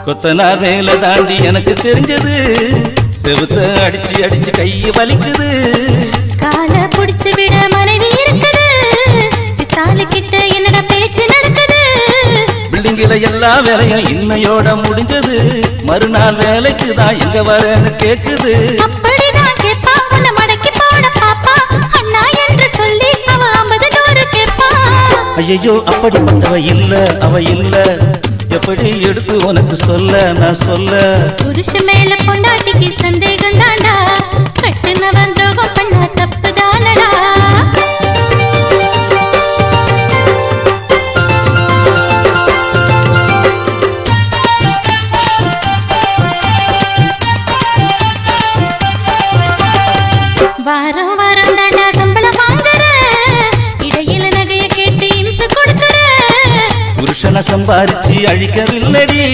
கொத்தனார் வேலை தாண்டி எனக்கு தெரிஞ்சது, செவுத்த அடிச்சு அடிச்சு கைய வலிக்குது. கால புடிச்சு விட மனைவி இருக்குது, சித்தாலு கிட்ட என்னடா பேச்சு நடக்குது. பில்டிங்கில எல்லா வேலையும் இன்னையோட முடிஞ்சது, மறுநாள் வேலைக்கு தான் எங்க வரேன்னு கேக்குது. அப்படிதான் கேப்பா உன்னை மடக்கி போட பாப்பா, அண்ணா என்று சொல்லி அவ 50 100 கேப்பா. ஐயோ அப்படிப்பட்டவ இல்ல, அவ இல்ல, எப்படி எடுத்து உனக்கு சொல்ல நான் சொல்ல. புருஷன் மேல பொண்டாட்டிக்கு சந்தேகம் தாண்டா, கட்டுனவன் துரோகம் பண்ண தப்பு தானடா. வாரம் வாரம் தாண்டா சம்பளம் வாங்குற, இடையில நகைய கேட்டு இம்சை கொடுக்குற. புருஷனை சம்பாரிச்சு அழிக்கவில்லடி.